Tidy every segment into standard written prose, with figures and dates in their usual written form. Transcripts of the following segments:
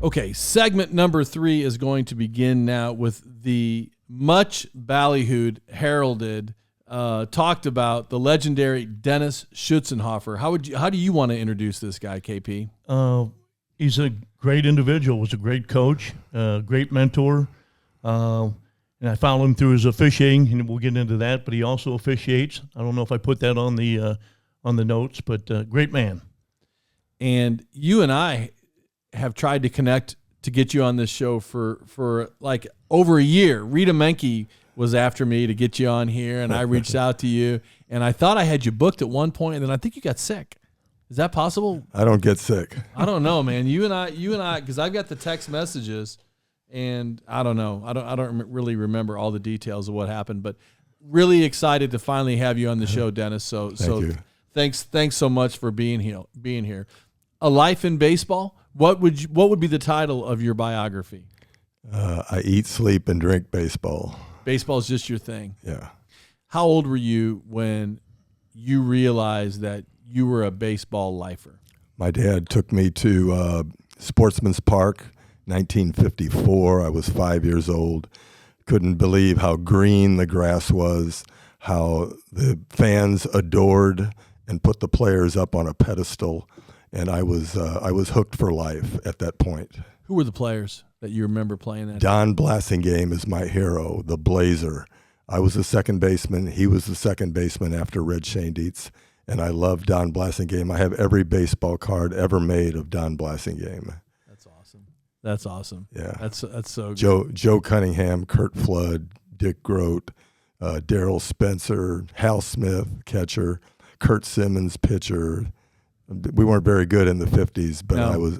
Okay, segment number 3 is going to begin now with the much ballyhooed, heralded, talked about, the legendary Dennis Schutzenhofer. How do you want to introduce this guy, KP? He's a great individual, was a great coach, great mentor. And I followed him through his officiating, and we'll get into that, but he also officiates. I don't know if I put that on the notes, but great man. And you and I have tried to connect to get you on this show for like over a year. Rita Menke was after me to get you on here, and I reached out to you, and I thought I had you booked at one point, and then I think you got sick. Is that possible? I don't get sick. I don't know, man. You and I, because I've got the text messages, and I don't know. I don't really remember all the details of what happened, but really excited to finally have you on the show, Dennis. Thank you. Thanks so much for being here. A Life in Baseball. What would be the title of your biography? I eat, sleep, and drink baseball. Baseball is just your thing. Yeah. How old were you when you realized that you were a baseball lifer? My dad took me to Sportsman's Park, 1954. I was 5 years old. Couldn't believe how green the grass was, how the fans adored and put the players up on a pedestal. And I was hooked for life at that point. Who were the players that you remember playing that? Don Blasingame is my hero, the Blazer. I was the second baseman. He was the second baseman after Red Schoendienst, and I love Don Blasingame. I have every baseball card ever made of Don Blasingame. That's awesome. Yeah. That's so good. Joe Cunningham, Kurt Flood, Dick Grote, Darrell Spencer, Hal Smith, catcher, Kurt Simmons, pitcher. We weren't very good in the 50s, but No.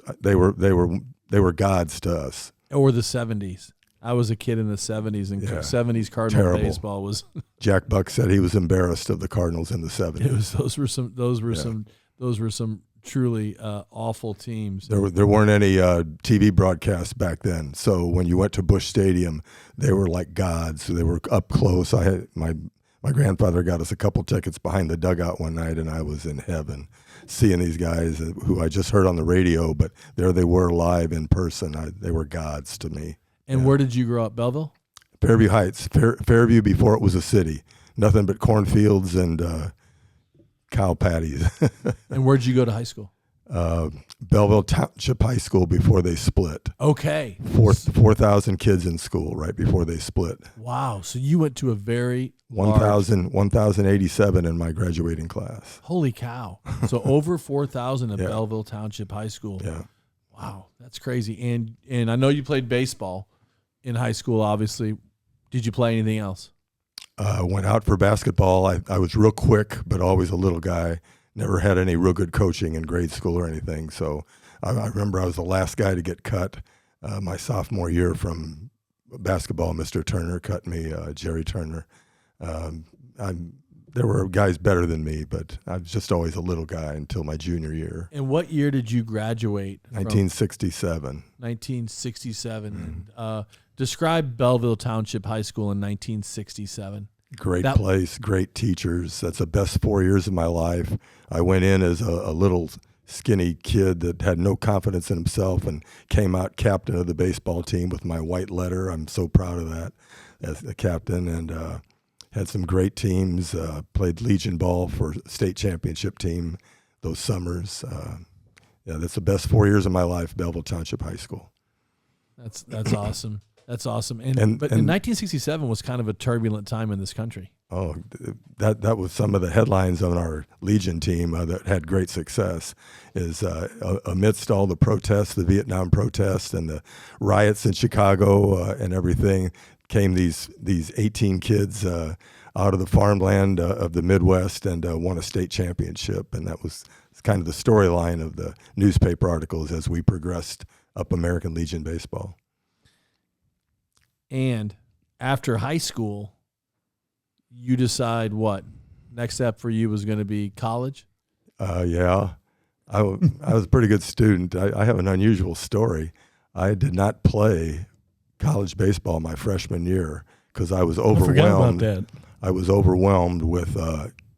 They were gods to us. Or the 70s. I was a kid in the 70s, and 70s Cardinal Terrible. baseball was. Jack Buck said he was embarrassed of the Cardinals in the 70s. Those were some truly awful teams. There weren't any TV broadcasts back then, so when you went to Busch Stadium, they were like gods. They were up close. I had my grandfather got us a couple tickets behind the dugout one night, and I was in heaven seeing these guys who I just heard on the radio, but there they were live in person. They were gods to me. And where did you grow up, Belleville? Fairview Heights, Fairview before it was a city. Nothing but cornfields and cow patties. And where'd you go to high school? Belleville Township High School before they split. Okay. 4,000 kids in school right before they split. Wow. So you went to a very 1,087 in my graduating class. Holy cow. So over 4,000 at Yeah. Belleville Township High School. Yeah. Wow. That's crazy. And I know you played baseball in high school, obviously. Did you play anything else? Went out for basketball. I was real quick, but always a little guy. Never had any real good coaching in grade school or anything. So I remember I was the last guy to get cut my sophomore year from basketball. Mr. Turner cut me, Jerry Turner. There were guys better than me, but I was just always a little guy until my junior year. And what year did you graduate? 1967. 1967. And, describe Belleville Township High School in 1967. Great place, great teachers. That's the best 4 years of my life. I went in as a little skinny kid that had no confidence in himself and came out captain of the baseball team with my white letter. I'm so proud of that as the captain, and had some great teams. Played Legion ball for state championship team those summers. That's the best 4 years of my life, Belleville Township High School. That's awesome. That's awesome. But 1967 was kind of a turbulent time in this country. Oh, that was some of the headlines on our Legion team that had great success. Is amidst all the protests, the Vietnam protests and the riots in Chicago and everything, came these 18 kids out of the farmland of the Midwest and won a state championship. And that was kind of the storyline of the newspaper articles as we progressed up American Legion baseball. And after high school, you decide what? Next step for you was going to be college? Yeah. I was a pretty good student. I have an unusual story. I did not play college baseball my freshman year because I was overwhelmed. I forgot about that. I was overwhelmed with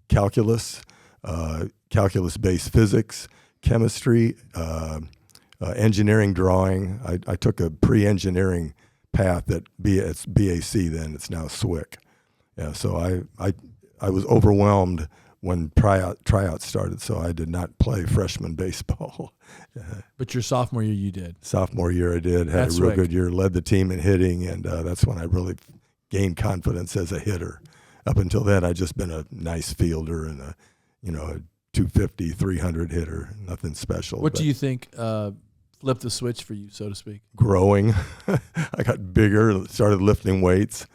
calculus, calculus-based physics, chemistry, engineering drawing. I took a pre-engineering path at it's BAC then. It's now SWIC. Yeah, so I was overwhelmed when tryouts started, so I did not play freshman baseball. But your sophomore year, you did. Sophomore year, I did. Had a real good year. Led the team in hitting, and that's when I really gained confidence as a hitter. Up until then, I'd just been a nice fielder and a 250, 300 hitter. Nothing special. What do you think flipped the switch for you, so to speak? Growing. I got bigger, started lifting weights.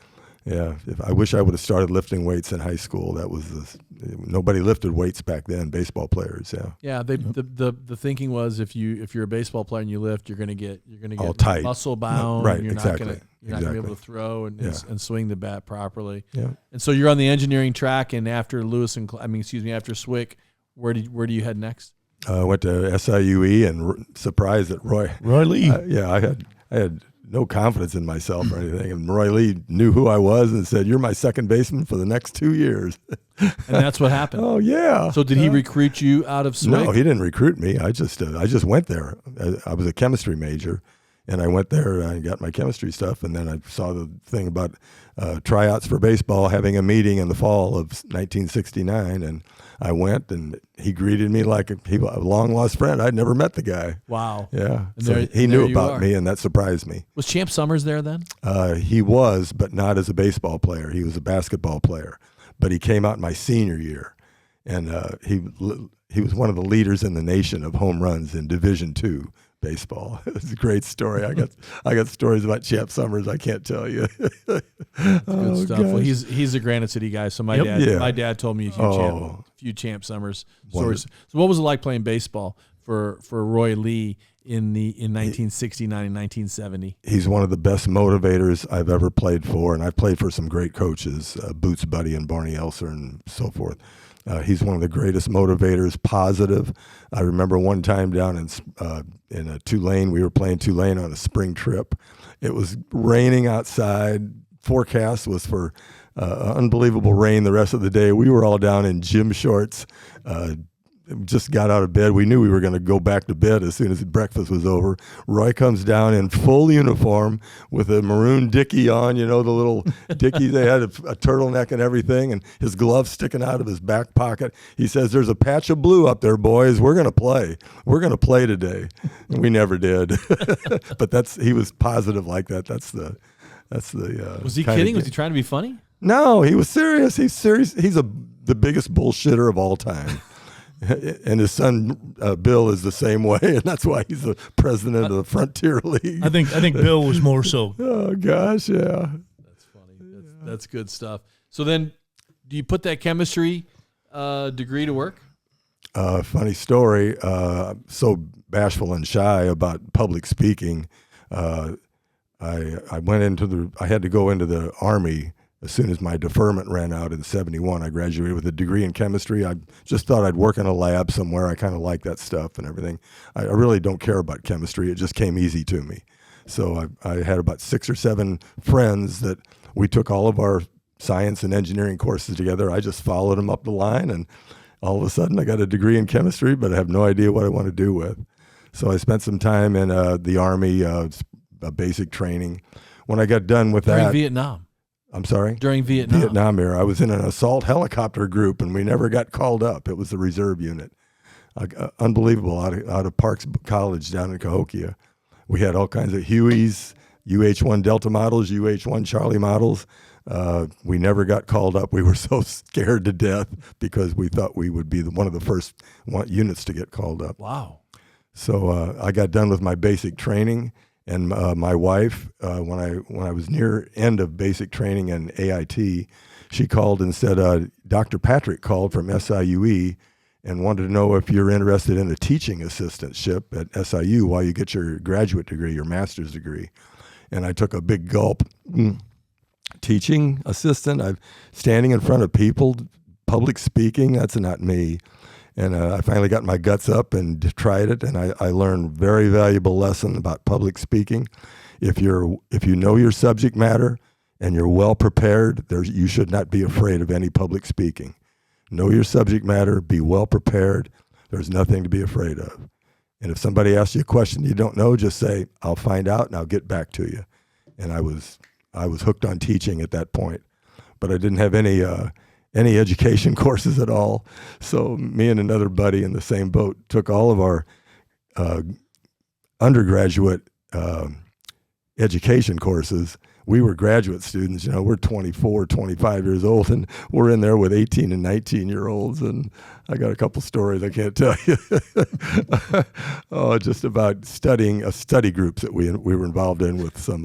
Yeah, I wish I would have started lifting weights in high school. That was nobody lifted weights back then. Baseball players, yeah. Yeah, the thinking was if you're a baseball player and you lift, you're gonna get all tight, muscle bound. Right, you're exactly. Not gonna be able to throw and swing the bat properly. Yeah. And so you're on the engineering track, and after after SWIC, where do you head next? I went to SIUE and surprised at Roy Lee. I had no confidence in myself or anything. And Roy Lee knew who I was and said, "You're my second baseman for the next 2 years." And that's what happened. Oh yeah. So did he recruit you out of SWIC? No, he didn't recruit me. I just went there. I was a chemistry major, and I went there and I got my chemistry stuff. And then I saw the thing about tryouts for baseball, having a meeting in the fall of 1969, and I went, and he greeted me like a long lost friend. I'd never met the guy. Wow. Yeah. So he knew about me, and that surprised me. Was Champ Summers there then? He was, but not as a baseball player. He was a basketball player. But he came out my senior year, and he was one of the leaders in the nation of home runs in Division II baseball. It's a great story. I got stories about Champ Summers I can't tell you. Good stuff. Well, he's a Granite City guy, so my dad told me a few Champ Summers stories. So what was it like playing baseball for Roy Lee in 1969 and 1970? He's one of the best motivators I've ever played for, and I've played for some great coaches, Boots Buddy and Barney Elser and so forth. He's one of the greatest motivators, positive. I remember one time down in Tulane, we were playing Tulane on a spring trip. It was raining outside. Forecast was for unbelievable rain the rest of the day. We were all down in gym shorts, just got out of bed. We knew we were going to go back to bed as soon as breakfast was over. Roy comes down in full uniform with a maroon dickie on, the little dickie. They had a turtleneck and everything, and his gloves sticking out of his back pocket. He says, "There's a patch of blue up there, boys. We're going to play. We're going to play today." And we never did. But he was positive like that. That's the. Was he kidding? Was he trying to be funny? No, he was serious. He's serious. He's the biggest bullshitter of all time. And his son Bill is the same way, and that's why he's the president of the Frontier League. I think Bill was more so. Oh gosh, yeah. That's funny. That's good stuff. So then, do you put that chemistry degree to work? Funny story. So bashful and shy about public speaking. I had to go into the Army as soon as my deferment ran out in 71. I graduated with a degree in chemistry. I just thought I'd work in a lab somewhere. I kind of like that stuff and everything. I really don't care about chemistry. It just came easy to me. So I had about 6 or 7 friends that we took all of our science and engineering courses together. I just followed them up the line, and all of a sudden I got a degree in chemistry, but I have no idea what I want to do with. So I spent some time in the Army, basic training. When I got done with During Vietnam. I'm sorry? During Vietnam era. I was in an assault helicopter group, and we never got called up. It was the reserve unit. Unbelievable, out of Parks College down in Cahokia. We had all kinds of Hueys, UH-1 Delta models, UH-1 Charlie models. We never got called up. We were so scared to death because we thought we would be one of the first units to get called up. Wow. So I got done with my basic training. And my wife, when I was near end of basic training in AIT, she called and said, Dr. Patrick called from SIUE and wanted to know if you're interested in a teaching assistantship at SIU while you get your graduate degree, your master's degree. And I took a big gulp. Teaching assistant? I'm standing in front of people, public speaking, that's not me. And I finally got my guts up and tried it, and I learned a very valuable lesson about public speaking. If you know your subject matter and you're well prepared, you should not be afraid of any public speaking. Know your subject matter, be well prepared. There's nothing to be afraid of. And if somebody asks you a question you don't know, just say, I'll find out and I'll get back to you. And I was hooked on teaching at that point, but I didn't have any education courses at all. So me and another buddy in the same boat took all of our undergraduate education courses. We were graduate students, you know, we're 24, 25 years old, and we're in there with 18 and 19-year-olds. And I got a couple stories I can't tell you. Just about studying study groups that we were involved in with some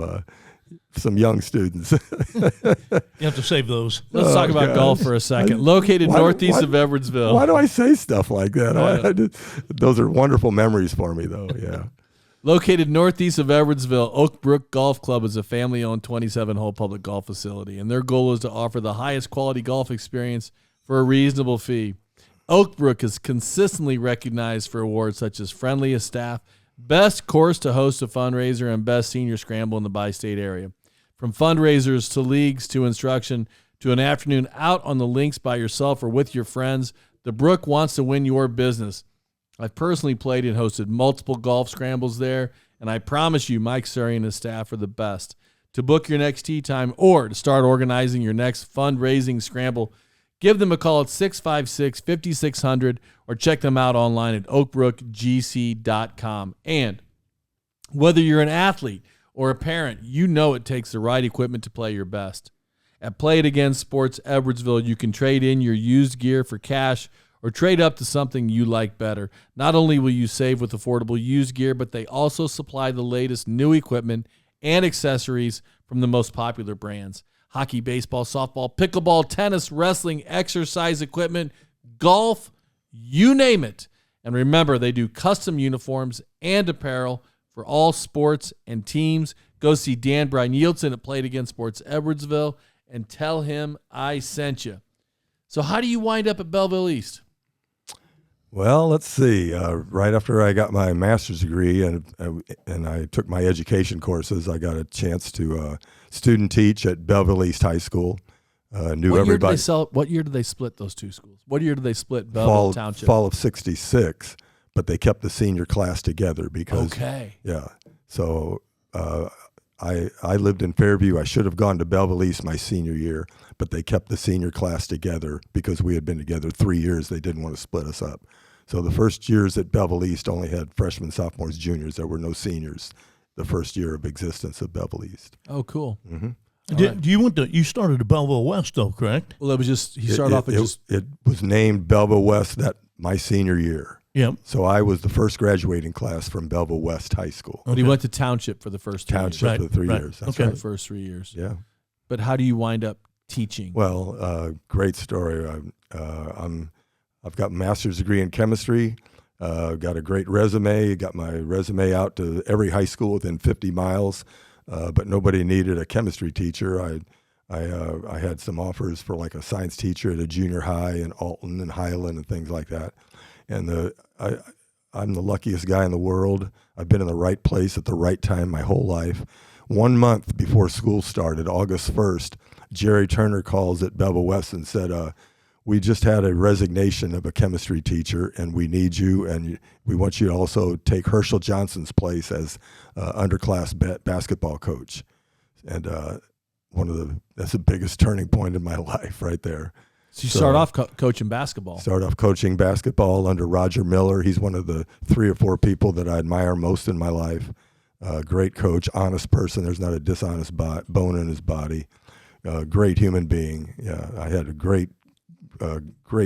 young students. You have to save those. Let's talk about golf for a second. Located northeast of Edwardsville. Why do I say stuff like that? Those are wonderful memories for me, though, yeah. Located northeast of Edwardsville, Oak Brook Golf Club is a family-owned 27-hole public golf facility, and their goal is to offer the highest quality golf experience for a reasonable fee. Oak Brook is consistently recognized for awards such as Friendliest Staff, Best Course to Host a Fundraiser, and Best Senior Scramble in the bi-state area. From fundraisers to leagues to instruction to an afternoon out on the links by yourself or with your friends, the Brook wants to win your business. I've personally played and hosted multiple golf scrambles there, and I promise you Mike Surrey and his staff are the best. To book your next tee time or to start organizing your next fundraising scramble, give them a call at 656-5600 or check them out online at oakbrookgc.com. And whether you're an athlete or a parent, you know it takes the right equipment to play your best. At Play It Again Sports Edwardsville, you can trade in your used gear for cash or trade up to something you like better. Not only will you save with affordable used gear, but they also supply the latest new equipment and accessories from the most popular brands. Hockey, baseball, softball, pickleball, tennis, wrestling, exercise equipment, golf, you name it. And remember, they do custom uniforms and apparel for all sports and teams. Go see Dan Brynjolfsson at Play It Again Sports Edwardsville and tell him I sent you. So how do you wind up at Belleville East? Well, let's see. Right after I got my master's degree and I took my education courses, I got a chance to student teach at Belleville East High School. Knew everybody. What year did they split those two schools? What year did they split Belleville Township? Fall of '66, but they kept the senior class together because. Okay. Yeah. So I lived in Fairview. I should have gone to Belleville East my senior year, but they kept the senior class together because we had been together 3 years. They didn't want to split us up. So the first years at Belleville East only had freshmen, sophomores, juniors. There were no seniors the first year of existence of Belleville East. Oh, cool. Mm-hmm. You started at Belleville West, though, correct? Well, it was just he started off at It was named Belleville West my senior year. Yeah. So I was the first graduating class from Belleville West High School. But he went to Township for the first 3 years. Township for 3 years. That's For right. the first 3 years. Yeah. But how do you wind up teaching? Well, great story. I've got a master's degree in chemistry. Got a great resume. Got my resume out to every high school within 50 miles, but nobody needed a chemistry teacher. I had some offers for like a science teacher at a junior high in Alton and Highland and things like that. And I'm the luckiest guy in the world. I've been in the right place at the right time my whole life. 1 month before school started, August 1st, Jerry Turner calls at Belleville West and said, we just had a resignation of a chemistry teacher, and we need you, and we want you to also take Herschel Johnson's place as underclass basketball coach. And that's the biggest turning point in my life right there. So you start off coaching basketball. Start off coaching basketball under Roger Miller. He's one of the 3 or 4 people that I admire most in my life. Great coach, honest person. There's not a dishonest bone in his body. Great human being. Yeah, I had a great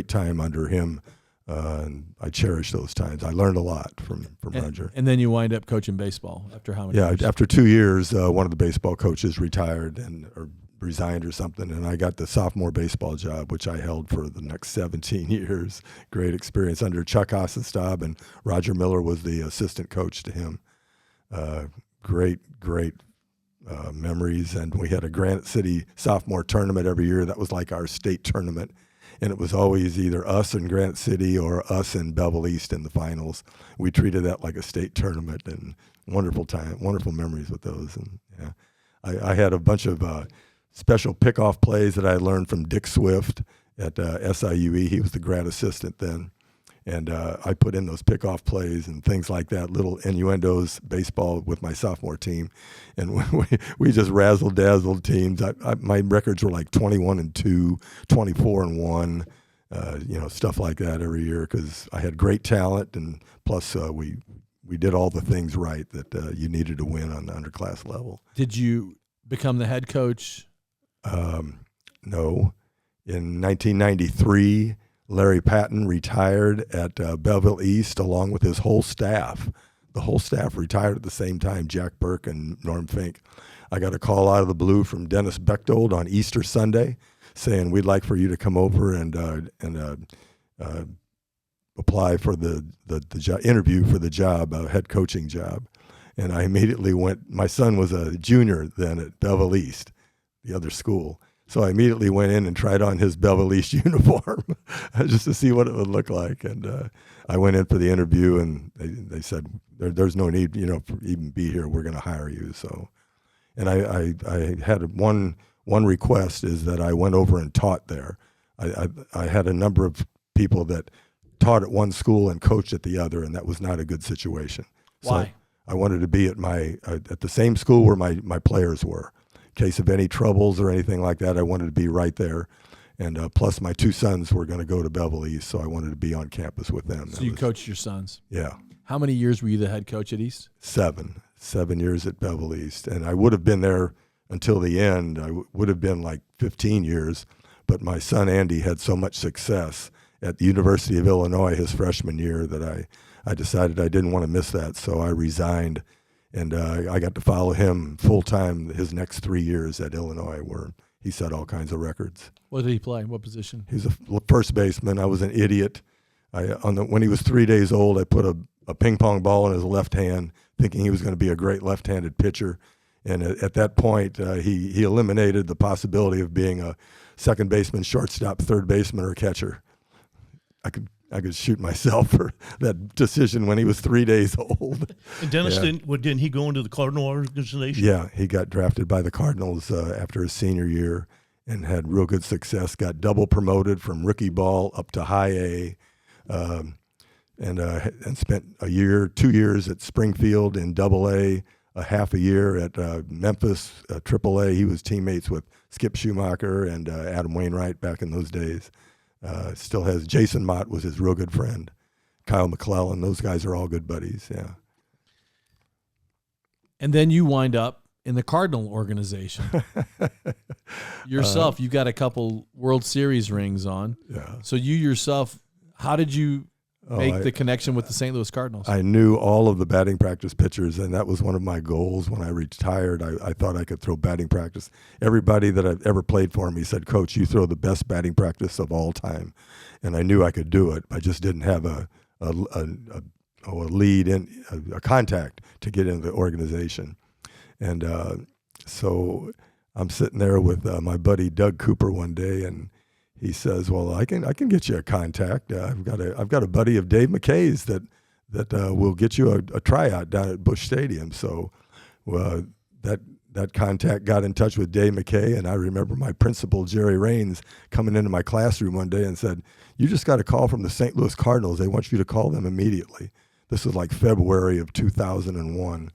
time under him, and I cherish those times. I learned a lot from Roger. And then you wind up coaching baseball after how many years? Yeah, after 2 years, one of the baseball coaches retired or resigned or something, and I got the sophomore baseball job, which I held for the next 17 years. Great experience under Chuck Ossenstab, and Roger Miller was the assistant coach to him. Great memories, and we had a Granite City sophomore tournament every year. That was like our state tournament, and it was always either us in Granite City or us in Belleville East in the finals. We treated that like a state tournament, and wonderful memories with those. And yeah, I had a bunch of special pickoff plays that I learned from Dick Swift at SIUE. He was the grad assistant then, And I put in those pickoff plays and things like that, little innuendos, baseball with my sophomore team. And we just razzle-dazzled teams. My records were like 21-2, 24-1, stuff like that every year because I had great talent. And plus we did all the things right that you needed to win on the underclass level. Did you become the head coach? No. In 1993, Larry Patton retired at Belleville East along with his whole staff. The whole staff retired at the same time, Jack Burke and Norm Fink. I got a call out of the blue from Dennis Bechtold on Easter Sunday saying, we'd like for you to come over and apply for the interview for the job, head coaching job. And I immediately went. My son was a junior then at Belleville East, the other school. So I immediately went in and tried on his Belleville East uniform just to see what it would look like. And I went in for the interview, and they said, there's no need, for even be here. We're going to hire you. So, and I had one request is that I went over and taught there. I had a number of people that taught at one school and coached at the other, and that was not a good situation. Why? So I wanted to be at at the same school where my players were. In case of any troubles or anything like that, I wanted to be right there. And plus, my two sons were going to go to Belleville East, so I wanted to be on campus with them. So you coached your sons? Yeah. How many years were you the head coach at East? 7 years at Belleville East. And I would have been there until the end. I would have been like 15 years. But my son, Andy, had so much success at the University of Illinois his freshman year that I decided I didn't want to miss that. So I resigned. And I got to follow him full-time his next 3 years at Illinois, where he set all kinds of records. What did he play? What position? He was a first baseman. I was an idiot. When he was 3 days old, I put a ping pong ball in his left hand, thinking he was going to be a great left-handed pitcher. And at that point, he eliminated the possibility of being a second baseman, shortstop, third baseman, or catcher. I could shoot myself for that decision when he was 3 days old. And Dennis, didn't he go into the Cardinal organization? Yeah, he got drafted by the Cardinals after his senior year and had real good success. Got double promoted from rookie ball up to high A, and spent 2 years at Springfield in Double A, a half a year at Memphis Triple A. He was teammates with Skip Schumacher and Adam Wainwright back in those days. Still has Jason Mott was his real good friend. Kyle McClellan, those guys are all good buddies, yeah. And then you wind up in the Cardinal organization. Yourself, you got a couple World Series rings on. Yeah. So you yourself, how did you make the connection with the St. Louis Cardinals? I knew all of the batting practice pitchers, and that was one of my goals when I retired. I thought I could throw batting practice. Everybody that I've ever played for me said, Coach, you throw the best batting practice of all time. And I knew I could do it. I just didn't have a lead in a contact to get into the organization. And so I'm sitting there with my buddy Doug Cooper one day, and he says, "Well, I can get you a contact. I've got a buddy of Dave McKay's that will get you a tryout down at Busch Stadium." So that contact got in touch with Dave McKay, and I remember my principal Jerry Raines coming into my classroom one day and said, "You just got a call from the St. Louis Cardinals. They want you to call them immediately." This was like February of 2001.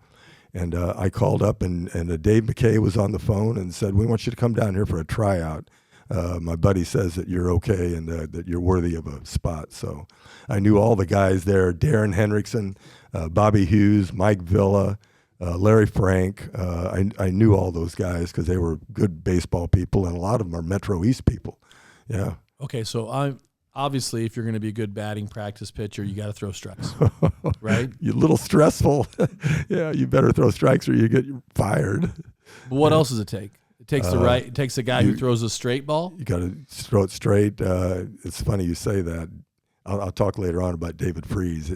And I called up, and Dave McKay was on the phone and said, "We want you to come down here for a tryout. My buddy says that you're okay and that you're worthy of a spot." So I knew all the guys there, Darren Hendrickson, Bobby Hughes, Mike Villa, Larry Frank. I knew all those guys because they were good baseball people, and a lot of them are Metro East people. Yeah. Okay, so obviously, if you're going to be a good batting practice pitcher, you got to throw strikes, right? You're a little stressful. Yeah, you better throw strikes or you get fired. But what else does it take? It takes It takes a guy who throws a straight ball. You got to throw it straight. It's funny you say that. I'll talk later on about David Freese.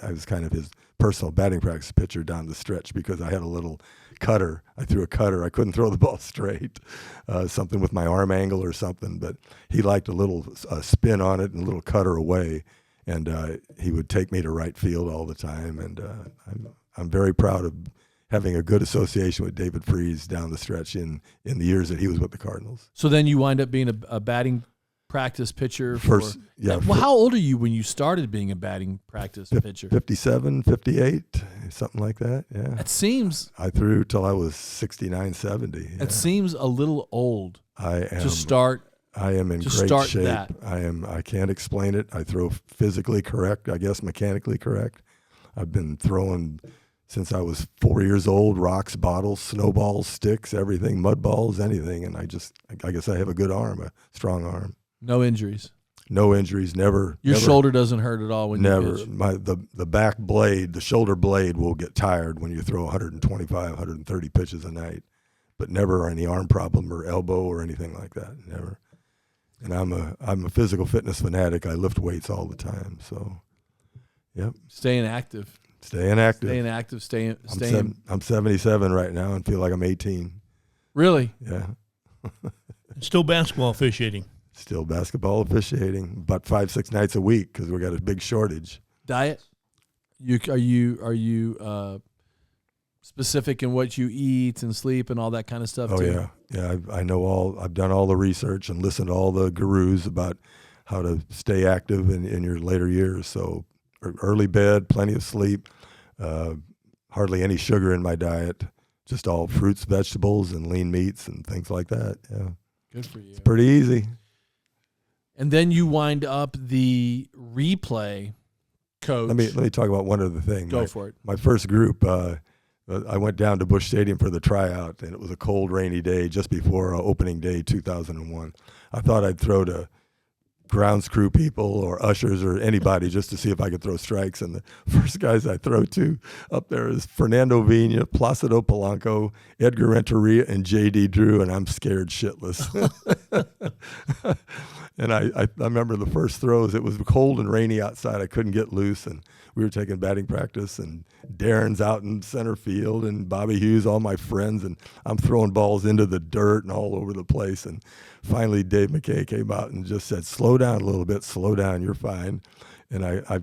I was kind of his personal batting practice pitcher down the stretch because I had a little cutter. I threw a cutter. I couldn't throw the ball straight, something with my arm angle or something. But he liked a little spin on it and a little cutter away, and he would take me to right field all the time. And I'm very proud of having a good association with David Freese down the stretch in the years that he was with the Cardinals. So then you wind up being a batting practice pitcher? Well, how old are you when you started being a batting practice pitcher? 57, 58, something like that. Yeah. It seems. I threw till I was 69, 70. Yeah. It seems a little old. I am in great shape. That. I can't explain it. I throw physically correct, I guess mechanically correct. I've been throwing since I was 4 years old, rocks, bottles, snowballs, sticks, everything, mud balls, anything. And I guess I have a good arm, a strong arm. No injuries. No injuries, never. Your shoulder doesn't hurt at all when you pitch? The back blade, the shoulder blade will get tired when you throw 125, 130 pitches a night, but never any arm problem or elbow or anything like that, never. And I'm a physical fitness fanatic. I lift weights all the time, so, yep. Staying active. I'm 77 right now and feel like I'm 18. Really? Yeah. Still basketball officiating. Still basketball officiating, about 5-6 nights a week because we got a big shortage. Diet? Are you specific in what you eat and sleep and all that kind of stuff? Oh too? yeah. I know all. I've done all the research and listened to all the gurus about how to stay active in your later years. So early bed, plenty of sleep, hardly any sugar in my diet, just all fruits, vegetables, and lean meats and things like that. Yeah. Good for you. It's pretty easy. And then you wind up the replay coach. Let me talk about one other thing. Go for it. My first group, I went down to Busch Stadium for the tryout, and it was a cold, rainy day just before opening day 2001. I thought I'd throw to grounds crew people or ushers or anybody just to see if I could throw strikes. And the first guys I throw to up there is Fernando Vina, Placido Polanco, Edgar Renteria, and J.D. Drew, and I'm scared shitless. And I remember the first throws. It was cold and rainy outside. I couldn't get loose, and we were taking batting practice, and Darren's out in center field, and Bobby Hughes, all my friends, and I'm throwing balls into the dirt and all over the place. And finally, Dave McKay came out and just said, "Slow down a little bit. Slow down. You're fine." And I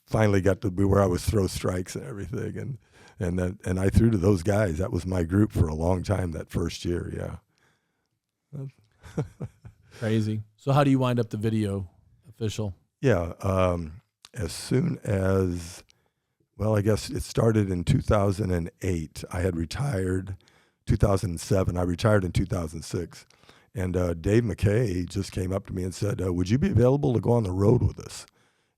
finally got to be where I was throw strikes and everything, and I threw to those guys. That was my group for a long time that first year. Yeah. Crazy. So how do you wind up the video official? Yeah. As soon as, I guess it started in 2008. I had retired 2007. I retired in 2006. And Dave McKay just came up to me and said, would you be available to go on the road with us?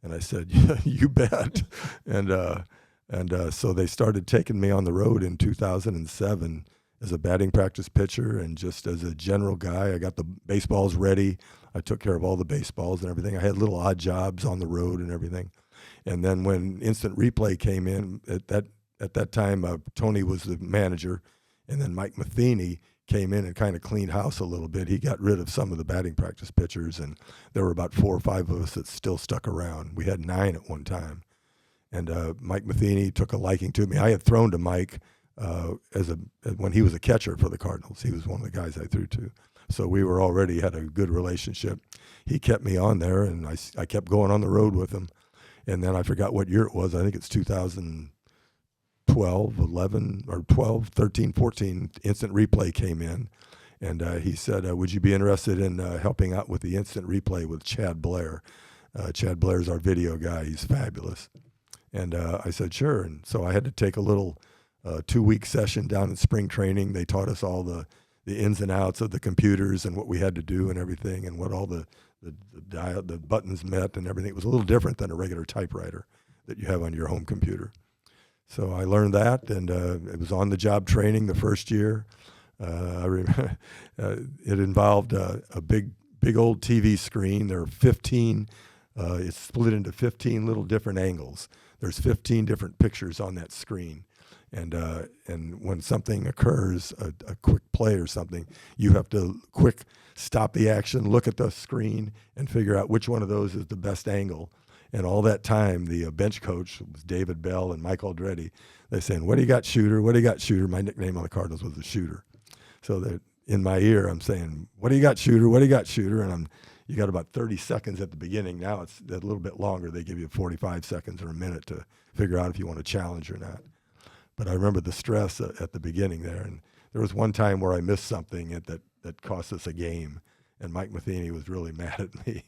And I said, yeah, you bet. And so they started taking me on the road in 2007 as a batting practice pitcher and just as a general guy. I got the baseballs ready. I took care of all the baseballs and everything. I had little odd jobs on the road and everything. And then when instant replay came in, at that time, Tony was the manager, and then Mike Matheny came in and kind of cleaned house a little bit. He got rid of some of the batting practice pitchers, and there were about 4 or 5 of us that still stuck around. We had 9 at one time. And Mike Matheny took a liking to me. I had thrown to Mike when he was a catcher for the Cardinals. He was one of the guys I threw to. So we were already had a good relationship. He kept me on there, and I kept going on the road with him. And then I forgot what year it was. I think it's 2012, 11, or 12, 13, 14. Instant replay came in, and he said, would you be interested in helping out with the instant replay with Chad Blair? Chad Blair's our video guy. He's fabulous. And I said, sure. And so I had to take a little 2-week session down in spring training. They taught us all the ins and outs of the computers and what we had to do and everything, and what all the buttons meant and everything. It was a little different than a regular typewriter that you have on your home computer. So I learned that, and it was on-the-job training the first year. I remember it involved a big old TV screen. There are 15. It's split into 15 little different angles. There's 15 different pictures on that screen. And when something occurs, a quick play or something, you have to quick stop the action, look at the screen, and figure out which one of those is the best angle. And all that time, the bench coach was David Bell and Mike Aldretti. They're saying, "What do you got, shooter? What do you got, shooter?" My nickname on the Cardinals was the shooter. So that in my ear, I'm saying, "What do you got, shooter? What do you got, shooter?" And you got about 30 seconds at the beginning. Now it's a little bit longer. They give you 45 seconds or a minute to figure out if you want to challenge or not. But I remember the stress at the beginning there. And there was one time where I missed something that cost us a game. and Mike Matheny was really mad at me.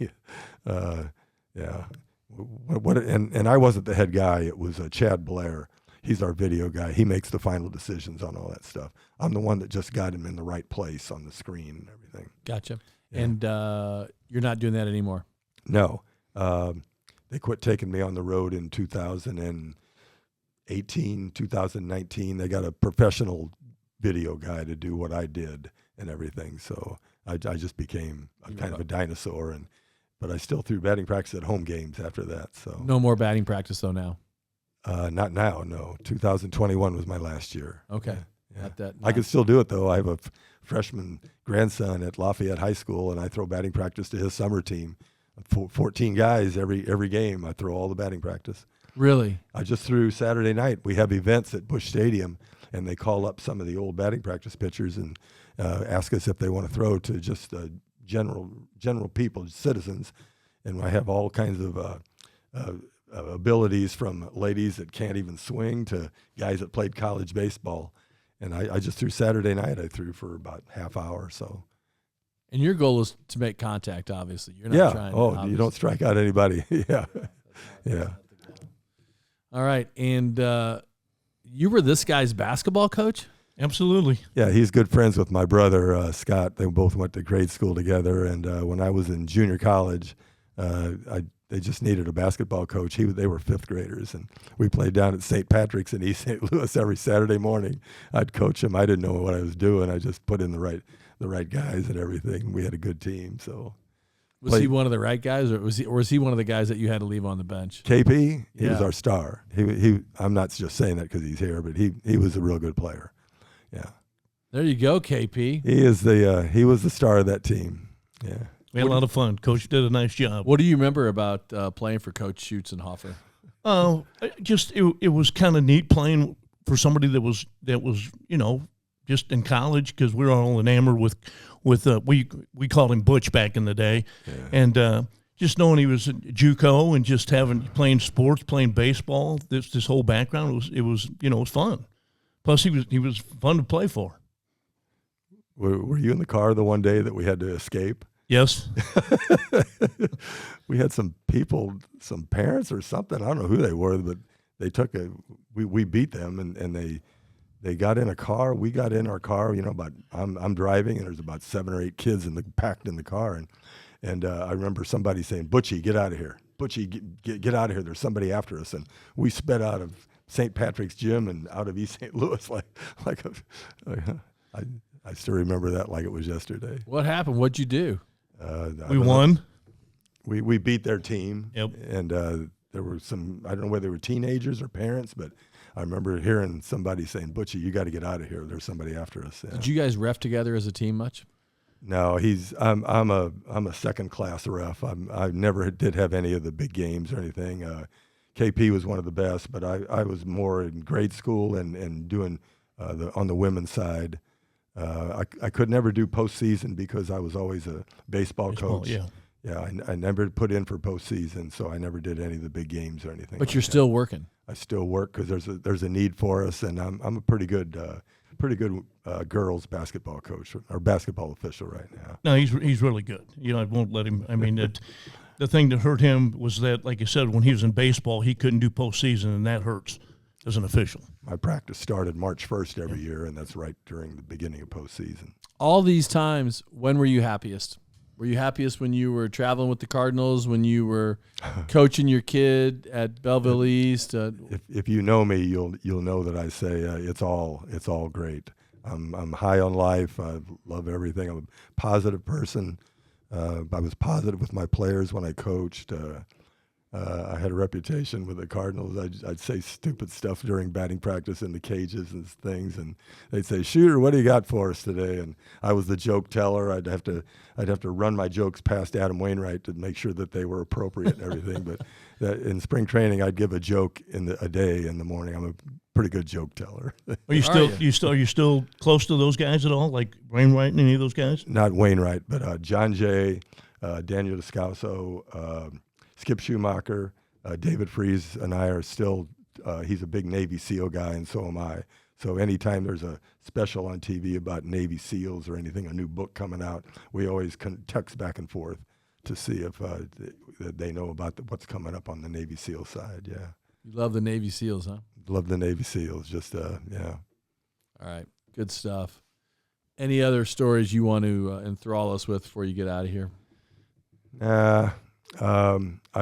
Yeah. And I wasn't the head guy. It was Chad Blair. He's our video guy. He makes the final decisions on all that stuff. I'm the one that just got him in the right place on the screen and everything. Gotcha. Yeah. And you're not doing that anymore? No. They quit taking me on the road in 2018, 2019. They got a a video guy to do what I did and everything. So I just became kind of a dinosaur, but I still threw batting practice at home games after that. So no more batting practice though now. Not now, no. 2021 was my last year. Okay. Yeah. Not that. I could still do it though. I have a freshman grandson at Lafayette High School, and I throw batting practice to his summer team. 14 guys every game. I throw all the batting practice. Really? I just threw Saturday night. We have events at Busch Stadium, and they call up some of the old batting practice pitchers and ask us if they want to throw to just general people, citizens. And I have all kinds of abilities, from ladies that can't even swing to guys that played college baseball. And I just threw Saturday night. I threw for about half hour or so. And your goal is to make contact, obviously. You're not trying to. Oh, you don't strike out anybody. Yeah. Yeah. All right. And you were this guy's basketball coach? Absolutely. Yeah, he's good friends with my brother, Scott. They both went to grade school together. And when I was in junior college, they just needed a basketball coach. They were fifth graders, and we played down at St. Patrick's in East St. Louis every Saturday morning. I'd coach them. I didn't know what I was doing. I just put in the right guys and everything. We had a good team. So was he one of the right guys, or was he one of the guys that you had to leave on the bench? KP, he was our star. He I'm not just saying that because he's here, but he was a real good player. Yeah. There you go, KP. He was the star of that team. Yeah. We had a lot of fun. Coach did a nice job. What do you remember about playing for Coach Schutzenhofer? It was kind of neat playing for somebody that was just in college, because we were all enamored with we called him Butch back in the day, and just knowing he was a JUCO and just playing sports, playing baseball, this whole background it was fun. Plus he was fun to play for. Were you in the car the one day that we had to escape? Yes. We had some people, some parents or something. I don't know who they were, but they took we beat them, and they got in a car. We got in our car, I'm driving, and there's about 7 or 8 kids packed in the car. And I remember somebody saying, "Butchie, get out of here. Butchie, get out of here. There's somebody after us." And we sped out of St. Patrick's Gym and out of East St. Louis I still remember that like it was yesterday. What happened? What'd you do? We won. We beat their team. Yep. And there were some, I don't know whether they were teenagers or parents, but I remember hearing somebody saying, "Butchie, you got to get out of here. There's somebody after us." Yeah. Did you guys ref together as a team much? No, I'm a second class ref. I never did have any of the big games or anything. KP was one of the best, but I was more in grade school and doing on the women's side. I could never do postseason because I was always a baseball coach. Yeah. Yeah, I never put in for postseason, so I never did any of the big games or anything. But you're still working. I still work because there's a need for us, and I'm a pretty good girls basketball coach or basketball official right now. No, he's really good. I won't let him. I mean, the thing that hurt him was that, like I said, when he was in baseball, he couldn't do postseason, and that hurts as an official. My practice started March 1st every year, and that's right during the beginning of postseason. All these times, when were you happiest? Were you happiest when you were traveling with the Cardinals, when you were coaching your kid at Belleville East? If you know me, you'll know that I say it's all great. I'm high on life. I love everything. I'm a positive person. I was positive with my players when I coached. I had a reputation with the Cardinals. I'd say stupid stuff during batting practice in the cages and things, and they'd say, "Shooter, what do you got for us today?" And I was the joke teller. I'd have to run my jokes past Adam Wainwright to make sure that they were appropriate and everything. But in spring training, I'd give a joke a day in the morning. I'm a pretty good joke teller. Are you still close to those guys at all, like Wainwright and any of those guys? Not Wainwright, but John Jay, Daniel Descalso, Skip Schumacher, David Freese and I are still, he's a big Navy SEAL guy, and so am I. So anytime there's a special on TV about Navy SEALs or anything, a new book coming out, we always text back and forth to see if they know about what's coming up on the Navy SEAL side. Yeah. You love the Navy SEALs, huh? Love the Navy SEALs. Just yeah. All right, good stuff. Any other stories you want to enthrall us with before you get out of here? I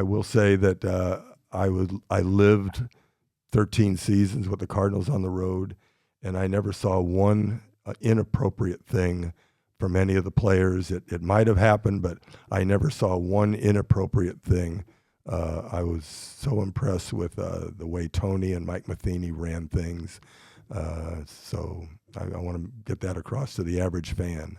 will say that I lived 13 seasons with the Cardinals on the road, and I never saw one inappropriate thing from any of the players. It might have happened, but I never saw one inappropriate thing. I was so impressed with the way Tony and Mike Matheny ran things. So I want to get that across to the average fan,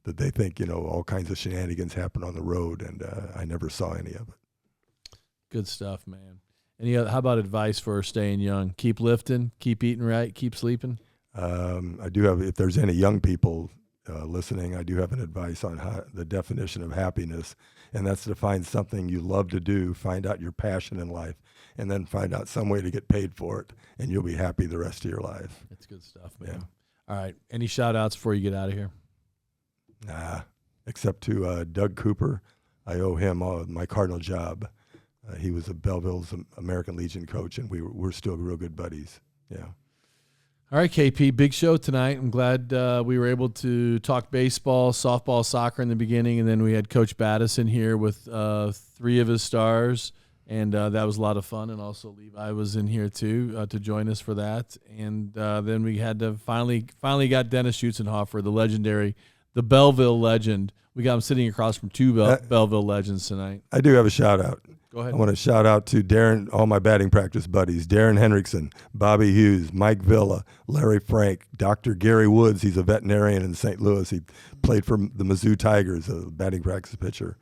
that they think, all kinds of shenanigans happen on the road, and I never saw any of it. Good stuff, man. How about advice for staying young? Keep lifting, keep eating right, keep sleeping? I do have, if there's any young people listening, I do have an advice on the definition of happiness, and that's to find something you love to do, find out your passion in life, and then find out some way to get paid for it, and you'll be happy the rest of your life. That's good stuff, man. Yeah. All right. Any shout-outs before you get out of here? Nah, except to Doug Cooper. I owe him my Cardinal job. He was a Belleville's American Legion coach, and we're still real good buddies. Yeah. All right, KP, big show tonight. I'm glad we were able to talk baseball, softball, soccer in the beginning, and then we had Coach Battis in here with 3 of his stars, and that was a lot of fun. And also Levi was in here too to join us for that. And then we had to finally got Dennis Schutzenhofer, the legendary, the Belleville legend. We got him sitting across from 2 Belleville legends tonight. I do have a shout out. Go ahead. I want to shout out to Darren, all my batting practice buddies, Darren Hendrickson, Bobby Hughes, Mike Villa, Larry Frank, Dr. Gary Woods. He's a veterinarian in St. Louis. He played for the Mizzou Tigers, a batting practice pitcher.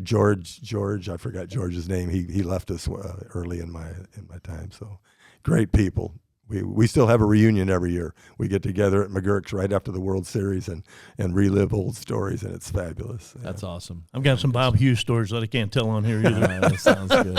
George, I forgot George's name. He left us early in my time. So great people. We still have a reunion every year. We get together at McGurk's right after the World Series and relive old stories, and it's fabulous. That's awesome. I've got some Bob Hughes stories that I can't tell on here either. That sounds good.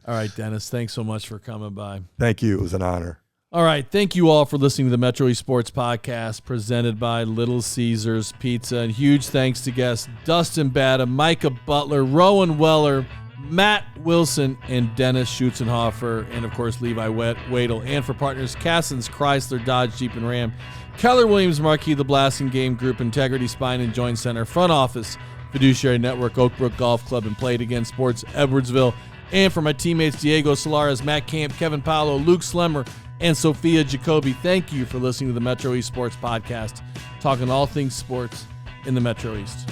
All right, Dennis, thanks so much for coming by. Thank you. It was an honor. All right, thank you all for listening to the Metro East Sports Podcast presented by Little Caesars Pizza. And huge thanks to guests Dustin Batta, Micah Butler, Rowan Weller, Matt Wilson, and Dennis Schutzenhofer, and of course Levi Wadle, and for partners Cassins, Chrysler, Dodge, Jeep, and Ram, Keller Williams Marquis, the Blasting Game Group, Integrity Spine and Joint Center, Front Office, Fiduciary Network, Oakbrook Golf Club, and Play It Again Sports, Edwardsville, and for my teammates Diego Solares, Matt Camp, Kevin Paolo, Luke Slemmer, and Sophia Jacoby. Thank you for listening to the Metro East Sports Podcast, talking all things sports in the Metro East.